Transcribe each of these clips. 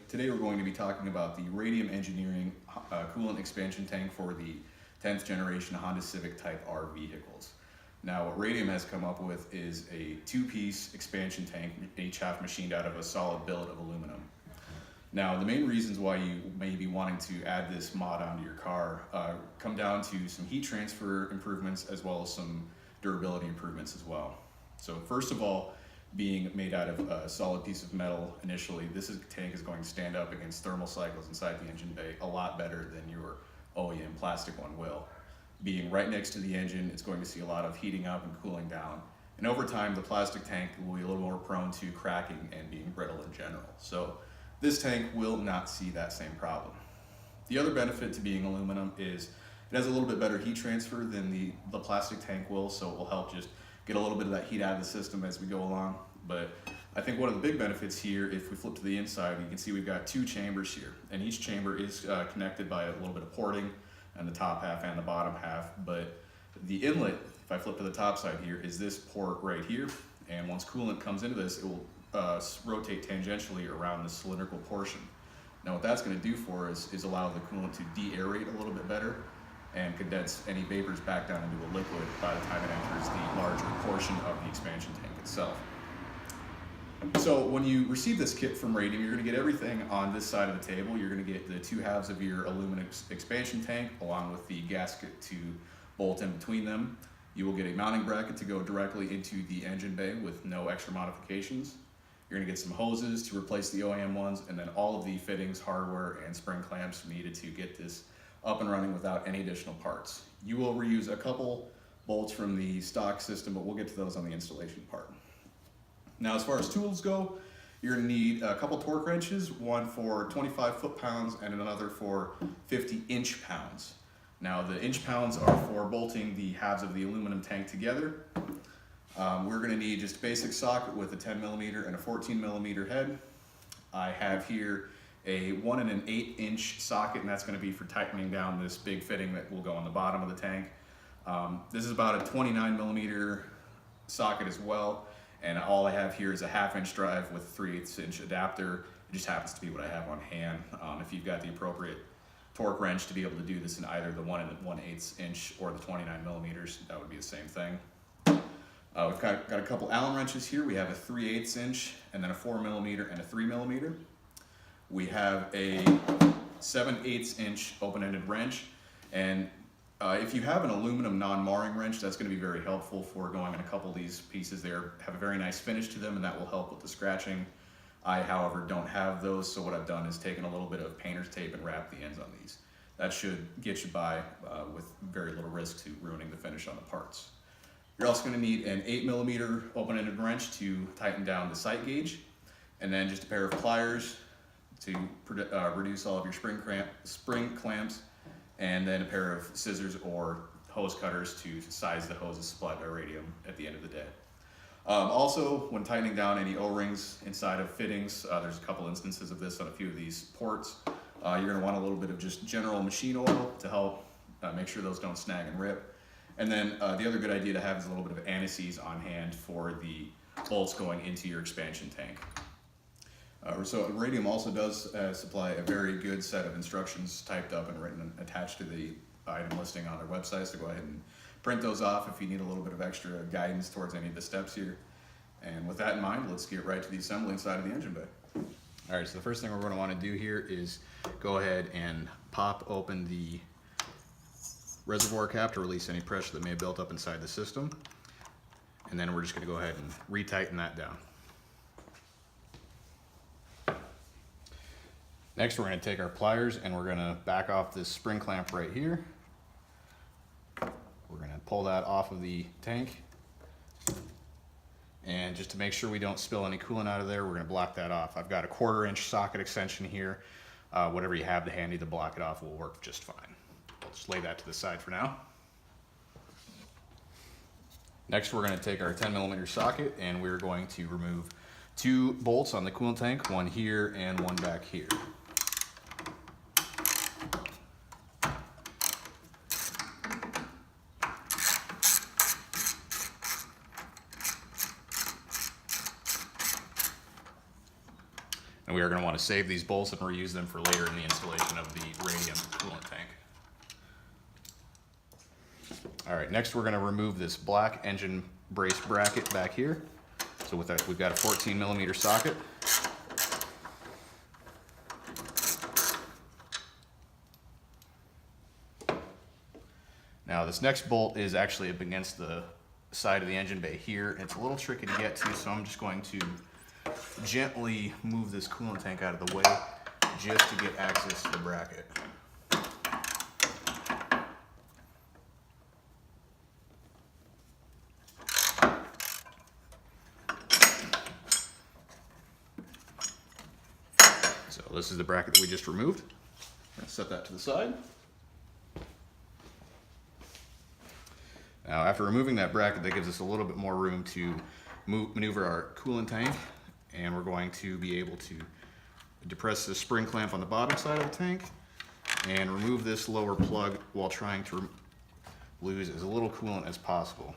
Today we're going to be talking about the Radium Engineering coolant expansion tank for the 10th generation Honda Civic Type R vehicles. Now what Radium has come up with is a two-piece expansion tank, each half machined out of a solid billet of aluminum. Now the main reasons why you may be wanting to add this mod onto your car come down to some heat transfer improvements as well as some durability improvements as well. So first of all, being made out of a solid piece of metal initially, this tank is going to stand up against thermal cycles inside the engine bay a lot better than your OEM plastic one will. Being right next to the engine, it's going to see a lot of heating up and cooling down. And over time, the plastic tank will be a little more prone to cracking and being brittle in general. So this tank will not see that same problem. The other benefit to being aluminum is it has a little bit better heat transfer than the plastic tank will, so it will help just get a little bit of that heat out of the system as we go along. But I think one of the big benefits here, if we flip to the inside, you can see we've got two chambers here, and each chamber is connected by a little bit of porting on the top half and the bottom half. But the inlet, if I flip to the top side here, is this port right here, and once coolant comes into this, it will rotate tangentially around the cylindrical portion. Now what that's going to do for us is allow the coolant to de-aerate a little bit better and condense any vapors back down into a liquid by the time it enters the larger portion of the expansion tank itself. So when you receive this kit from Radium, you're going to get everything on this side of the table. You're going to get the two halves of your aluminum expansion tank along with the gasket to bolt in between them. You will get a mounting bracket to go directly into the engine bay with no extra modifications. You're going to get some hoses to replace the OEM ones, and then all of the fittings, hardware, and spring clamps needed to get this up and running without any additional parts. You will reuse a couple bolts from the stock system, but we'll get to those on the installation part. Now, as far as tools go, you're going to need a couple torque wrenches, one for 25 foot-pounds and another for 50 inch-pounds. Now, the inch-pounds are for bolting the halves of the aluminum tank together. We're going to need just a basic socket with a 10mm and a 14mm head. I have here a 1 1/8 inch socket, and that's going to be for tightening down this big fitting that will go on the bottom of the tank. This is about a 29mm socket as well, and all I have here is a 1/2 inch drive with a 3/8 inch adapter. It just happens to be what I have on hand. If you've got the appropriate torque wrench to be able to do this in either the 1 1/8 inch or the 29mm, that would be the same thing. We've got a couple Allen wrenches here. We have a 3/8 inch and then a 4mm and a 3mm. We have a 7/8 inch open-ended wrench, and if you have an aluminum non-marring wrench, that's going to be very helpful for going in a couple of these pieces. They have a very nice finish to them, and that will help with the scratching. I, however, don't have those, so what I've done is taken a little bit of painter's tape and wrapped the ends on these. That should get you by with very little risk to ruining the finish on the parts. You're also going to need an 8mm open-ended wrench to tighten down the sight gauge, and then just a pair of pliers to reduce all of your spring clamps, and then a pair of scissors or hose cutters to size the hoses supplied by Radium at the end of the day. Also, when tightening down any O-rings inside of fittings, there's a couple instances of this on a few of these ports. You're going to want a little bit of just general machine oil to help make sure those don't snag and rip. And then the other good idea to have is a little bit of anti-seize on hand for the bolts going into your expansion tank. So Radium also does supply a very good set of instructions typed up and written and attached to the item listing on their website, so go ahead and print those off if you need a little bit of extra guidance towards any of the steps here. And with that in mind, let's get right to the assembling side of the engine bay. All right, so the first thing we're going to want to do here is go ahead and pop open the reservoir cap to release any pressure that may have built up inside the system. And then we're just going to go ahead and retighten that down. Next, we're going to take our pliers and we're going to back off this spring clamp right here. We're going to pull that off of the tank. And just to make sure we don't spill any coolant out of there, we're going to block that off. I've got a 1/4 inch socket extension here. Whatever you have to handy to block it off will work just fine. I'll just lay that to the side for now. Next, we're going to take our 10mm socket and we're going to remove 2 bolts on the coolant tank, one here and one back here. And we are going to want to save these bolts and reuse them for later in the installation of the Radium coolant tank. All right, next we're going to remove this black engine brace bracket back here. So with that, we've got a 14mm socket. Now this next bolt is actually up against the side of the engine bay here. It's a little tricky to get to, so I'm just going to gently move this coolant tank out of the way just to get access to the bracket. So this is the bracket that we just removed. I'm gonna set that to the side. Now, after removing that bracket, that gives us a little bit more room to maneuver our coolant tank, and we're going to be able to depress the spring clamp on the bottom side of the tank and remove this lower plug while trying to lose as little coolant as possible.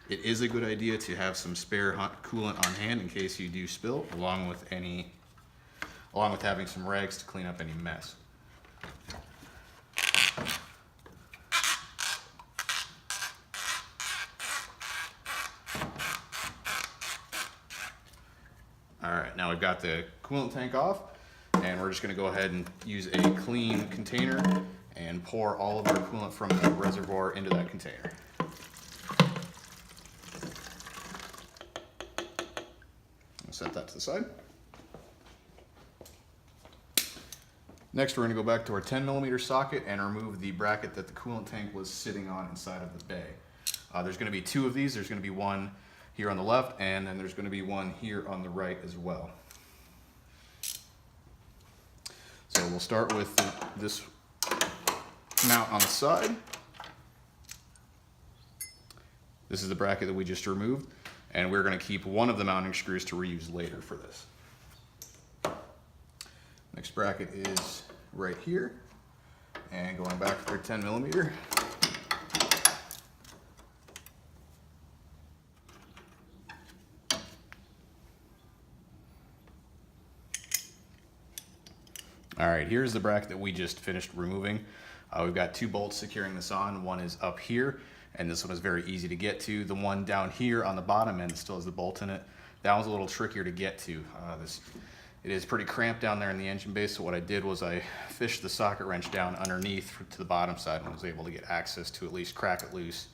It is a good idea to have some spare hot coolant on hand in case you do spill, along with having some rags to clean up any mess. All right, now we've got the coolant tank off, and we're just going to go ahead and use a clean container and pour all of our coolant from the reservoir into that container. I'll set that to the side. Next, we're going to go back to our 10mm socket and remove the bracket that the coolant tank was sitting on inside of the bay. There's going to be two of these. There's going to be one here on the left, and then there's going to be one here on the right as well. So we'll start with this mount on the side. This is the bracket that we just removed, and we're going to keep one of the mounting screws to reuse later for this. Next bracket is right here, and going back to our 10mm. All right, here's the bracket that we just finished removing. We've got two bolts securing this on. One is up here, and this one is very easy to get to. The one down here on the bottom end still has the bolt in it. That one's a little trickier to get to. It is pretty cramped down there in the engine bay, so what I did was I fished the socket wrench down underneath to the bottom side and was able to get access to at least crack it loose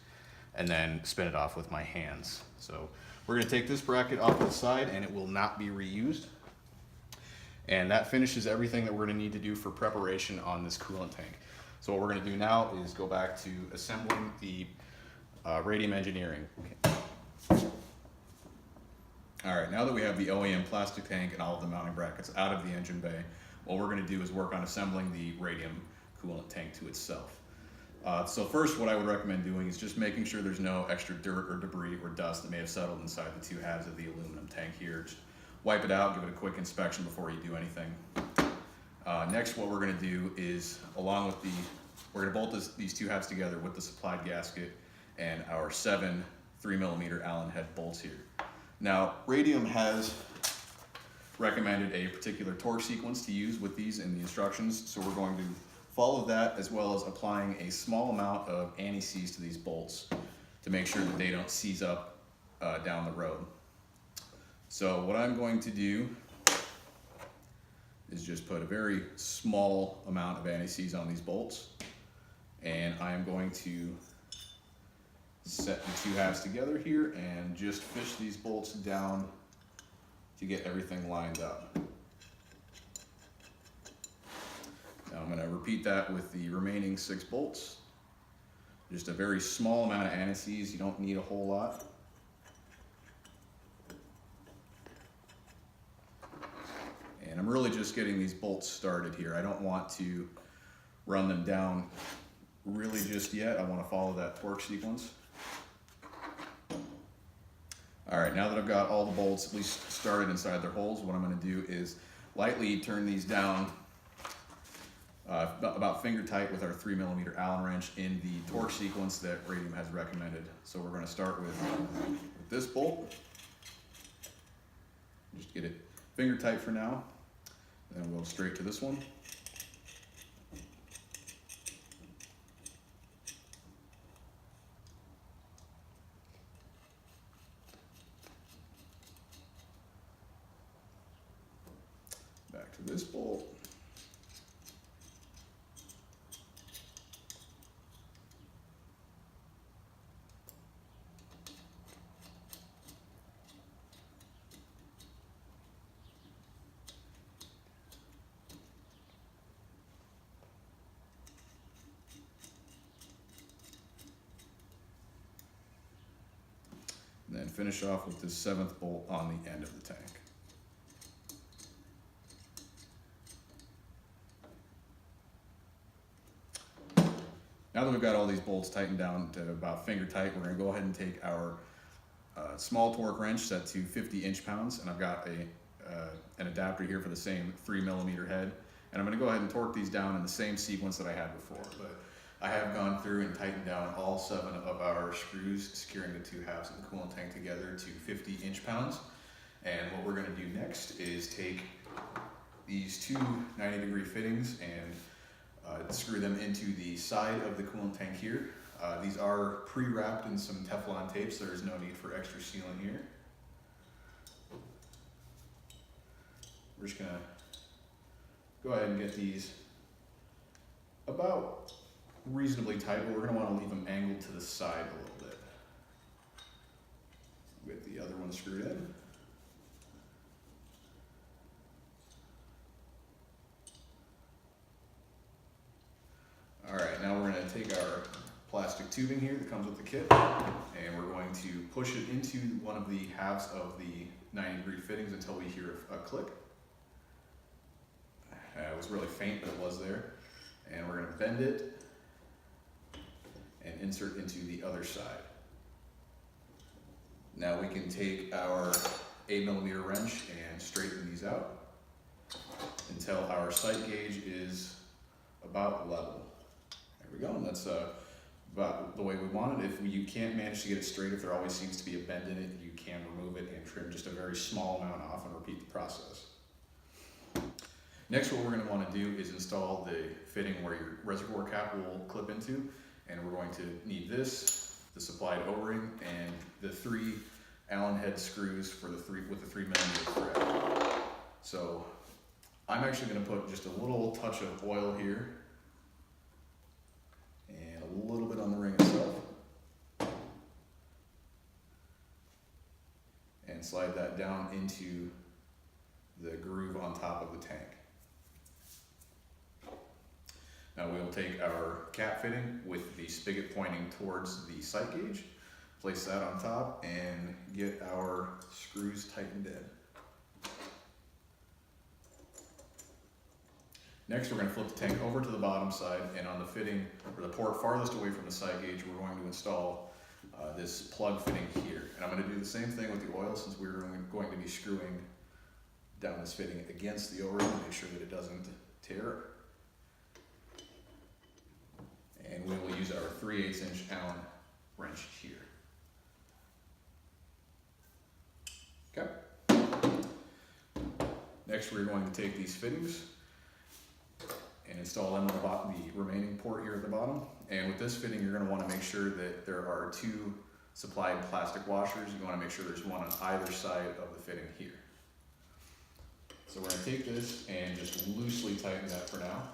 and then spin it off with my hands. So we're going to take this bracket off to the side, and it will not be reused. And that finishes everything that we're going to need to do for preparation on this coolant tank. So what we're going to do now is go back to assembling the Radium Engineering. All right, now that we have the OEM plastic tank and all of the mounting brackets out of the engine bay, what we're going to do is work on assembling the Radium coolant tank to itself. So first, what I would recommend doing is just making sure there's no extra dirt or debris or dust that may have settled inside the two halves of the aluminum tank here. Just wipe it out, give it a quick inspection before you do anything. Next, what we're going to do is, we're going to bolt these two halves together with the supplied gasket and our 7 3mm Allen head bolts here. Now, Radium has recommended a particular torque sequence to use with these in the instructions, so we're going to follow that, as well as applying a small amount of anti-seize to these bolts to make sure that they don't seize up down the road. So what I'm going to do is just put a very small amount of anti-seize on these bolts, and I'm going to set the two halves together here and just fish these bolts down to get everything lined up. Now I'm going to repeat that with the remaining 6 bolts. Just a very small amount of anti-seize, you don't need a whole lot. And I'm really just getting these bolts started here. I don't want to run them down really just yet. I want to follow that torque sequence. All right, now that I've got all the bolts at least started inside their holes, what I'm going to do is lightly turn these down about finger tight with our 3mm Allen wrench in the torque sequence that Radium has recommended. So we're going to start with this bolt. Just get it finger tight for now, and then we'll go straight to this one. Back to this bolt. And then finish off with the 7th bolt on the end of the tank. Now that we've got all these bolts tightened down to about finger tight, we're going to go ahead and take our small torque wrench set to 50 inch-pounds, and I've got an adapter here for the same 3mm head, and I'm going to go ahead and torque these down in the same sequence that I had before. But I have gone through and tightened down all 7 of our screws securing the 2 halves of the coolant tank together to 50 inch-pounds. And what we're going to do next is take these 2 90-degree fittings and screw them into the side of the coolant tank here. These are pre-wrapped in some Teflon tape, so there's no need for extra sealant here. We're just going to go ahead and get these about reasonably tight, but we're going to want to leave them angled to the side a little bit. Get the other one screwed in. Alright, now we're going to take our plastic tubing here that comes with the kit, and we're going to push it into one of the halves of the 90-degree fittings until we hear a click. It was really faint, but it was there. And we're going to bend it and insert into the other side. Now we can take our 8mm wrench and straighten these out until our sight gauge is about level. There we go, and that's about the way we want it. If you can't manage to get it straight, if there always seems to be a bend in it, you can remove it and trim just a very small amount off and repeat the process. Next, what we're going to want to do is install the fitting where your reservoir cap will clip into, and we're going to need this, the supplied O-ring, and the 3 Allen head screws for the 3mm thread. So I'm actually going to put just a little touch of oil here and a little bit on the ring itself, and slide that down into the groove on top of the tank. Now we'll take our cap fitting with the spigot pointing towards the sight gauge, place that on top, and get our screws tightened in. Next, we're going to flip the tank over to the bottom side, and on the fitting, or the port farthest away from the sight gauge, we're going to install this plug fitting here. And I'm going to do the same thing with the oil, since we're going to be screwing down this fitting against the O-ring to make sure that it doesn't tear. And we will use our 3/8 inch Allen wrench here. Okay. Next, we're going to take these fittings and install them on the remaining port here at the bottom. And with this fitting, you're going to want to make sure that there are 2 supplied plastic washers. You want to make sure there's one on either side of the fitting here. So we're going to take this and just loosely tighten that for now.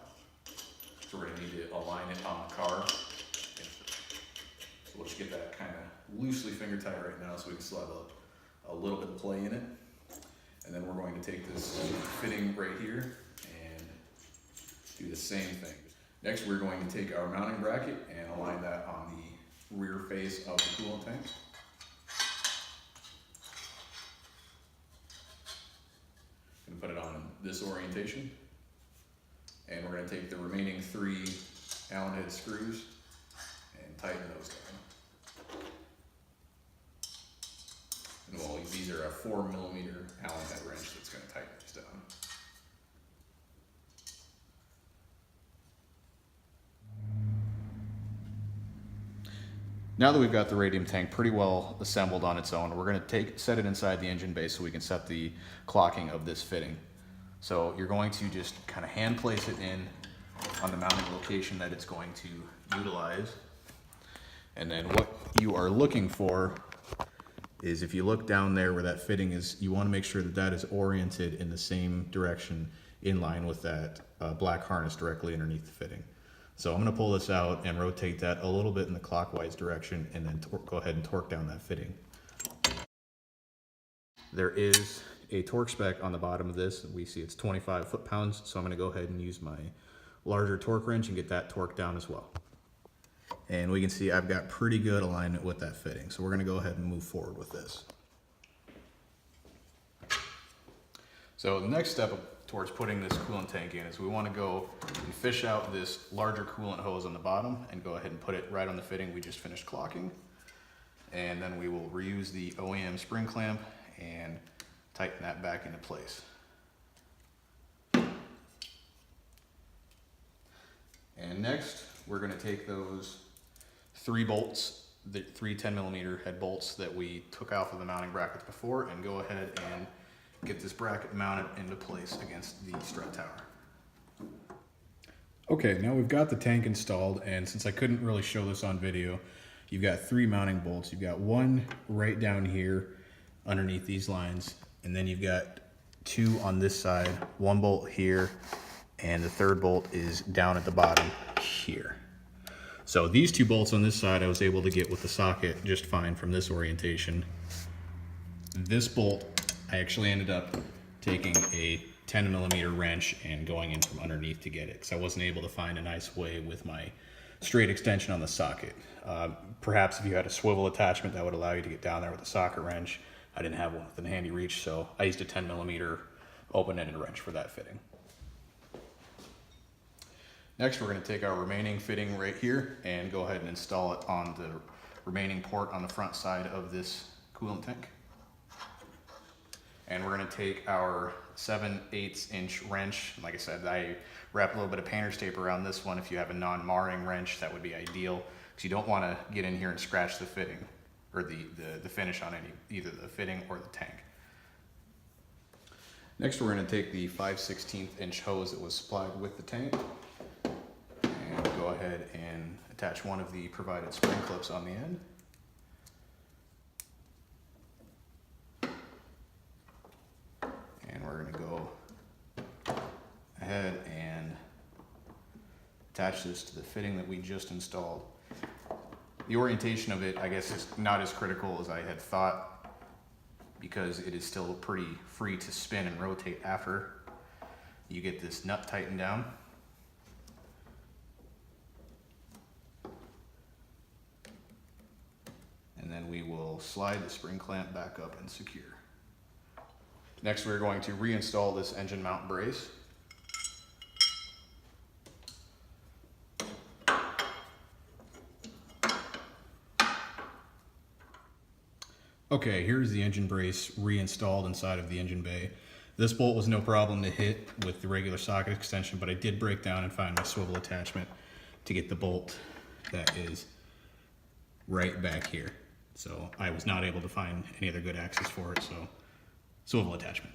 So we're going to need to align it on the car. So we'll just get that kind of loosely finger tight right now so we can still have a little bit of play in it. And then we're going to take this fitting right here and do the same thing. Next, we're going to take our mounting bracket and align that on the rear face of the coolant tank. Going to put it on this orientation. And we're going to take the remaining 3 Allen head screws and tighten those down. And well, these are a 4mm Allen head wrench that's going to tighten these down. Now that we've got the radium tank pretty well assembled on its own, we're going to set it inside the engine bay so we can set the clocking of this fitting. So you're going to just kind of hand place it in on the mounting location that it's going to utilize. And then what you are looking for is, if you look down there where that fitting is, you want to make sure that that is oriented in the same direction in line with that black harness directly underneath the fitting. So I'm going to pull this out and rotate that a little bit in the clockwise direction, and then go ahead and torque down that fitting. There is a torque spec on the bottom of this. We see it's 25 foot-pounds, so I'm going to go ahead and use my larger torque wrench and get that torqued down as well. And we can see I've got pretty good alignment with that fitting, so we're going to go ahead and move forward with this. So the next step towards putting this coolant tank in is we want to go and fish out this larger coolant hose on the bottom and go ahead and put it right on the fitting we just finished clocking. And then we will reuse the OEM spring clamp and tighten that back into place. And next, we're going to take those 3 bolts, the 3 10mm head bolts that we took off of the mounting brackets before, and go ahead and get this bracket mounted into place against the strut tower. Okay, now we've got the tank installed, and since I couldn't really show this on video, you've got 3 mounting bolts. You've got one right down here underneath these lines, and then you've got 2 on this side, 1 bolt here, and the 3rd bolt is down at the bottom here. So these 2 bolts on this side I was able to get with the socket just fine from this orientation. This bolt, I actually ended up taking a 10mm wrench and going in from underneath to get it, because I wasn't able to find a nice way with my straight extension on the socket. Perhaps if you had a swivel attachment that would allow you to get down there with a socket wrench. I didn't have one within handy reach, so I used a 10mm open-ended wrench for that fitting. Next, we're going to take our remaining fitting right here and go ahead and install it on the remaining port on the front side of this coolant tank. And we're going to take our 7/8 inch wrench. Like I said, I wrap a little bit of painter's tape around this one. If you have a non-marring wrench, that would be ideal, because you don't want to get in here and scratch the fitting or the finish on either the fitting or the tank. Next, we're going to take the 5/16 inch hose that was supplied with the tank and go ahead and attach one of the provided spring clips on the end. And we're going to go ahead and attach this to the fitting that we just installed. The orientation of it, I guess, is not as critical as I had thought, because it is still pretty free to spin and rotate after you get this nut tightened down. And then we will slide the spring clamp back up and secure. Next, we're going to reinstall this engine mount brace. Okay, here's the engine brace reinstalled inside of the engine bay. This bolt was no problem to hit with the regular socket extension, but I did break down and find my swivel attachment to get the bolt that is right back here. So I was not able to find any other good access for it, so swivel attachment.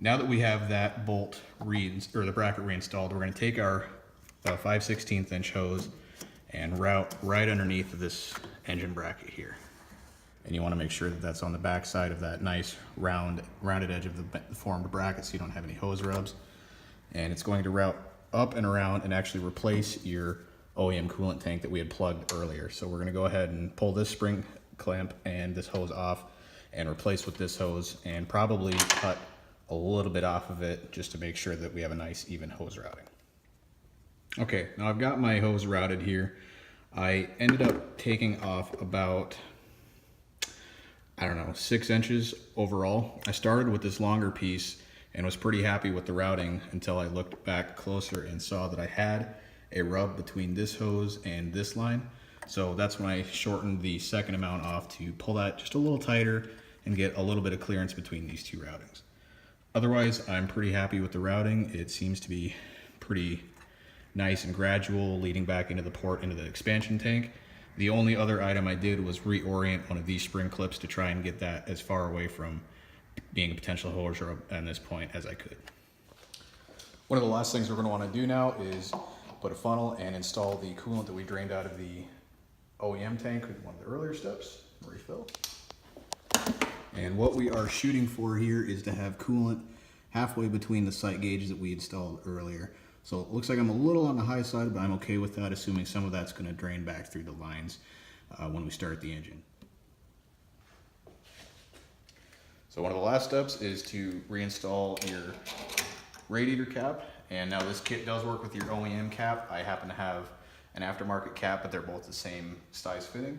Now that we have that bolt the bracket reinstalled, we're going to take our 5/16 inch hose and route right underneath of this engine bracket here. And you want to make sure that that's on the back side of that nice rounded edge of the formed bracket, so you don't have any hose rubs. And it's going to route up and around and actually replace your OEM coolant tank that we had plugged earlier. So we're going to go ahead and pull this spring clamp and this hose off and replace with this hose, and probably cut a little bit off of it just to make sure that we have a nice even hose routing. Okay, now I've got my hose routed here. I ended up taking off about, I don't know, 6 inches overall. I started with this longer piece and was pretty happy with the routing until I looked back closer and saw that I had a rub between this hose and this line. So that's when I shortened the second amount off to pull that just a little tighter and get a little bit of clearance between these 2 routings. Otherwise, I'm pretty happy with the routing. It seems to be pretty nice and gradual, leading back into the port, into the expansion tank. The only other item I did was reorient one of these spring clips to try and get that as far away from being a potential hose at this point as I could. One of the last things we're going to want to do now is put a funnel and install the coolant that we drained out of the OEM tank with one of the earlier steps, refill. And what we are shooting for here is to have coolant halfway between the sight gauges that we installed earlier. So it looks like I'm a little on the high side, but I'm okay with that, assuming some of that's going to drain back through the lines when we start the engine. So one of the last steps is to reinstall your radiator cap. And now this kit does work with your OEM cap. I happen to have an aftermarket cap, but they're both the same size fitting.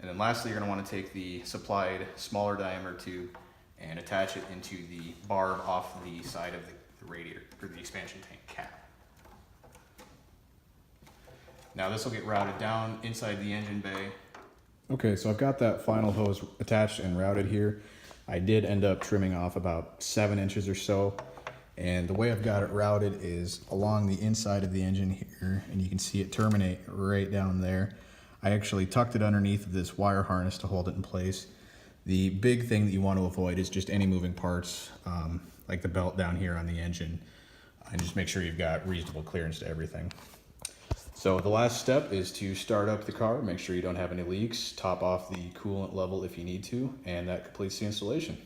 And then lastly, you're going to want to take the supplied smaller diameter tube and attach it into the barb off the side of the radiator, or the expansion tank cap. Now this will get routed down inside the engine bay. Okay, so I've got that final hose attached and routed here. I did end up trimming off about 7 inches or so. And the way I've got it routed is along the inside of the engine here, and you can see it terminate right down there. I actually tucked it underneath of this wire harness to hold it in place. The big thing that you want to avoid is just any moving parts, like the belt down here on the engine, and just make sure you've got reasonable clearance to everything. So the last step is to start up the car, make sure you don't have any leaks, top off the coolant level if you need to, and that completes the installation.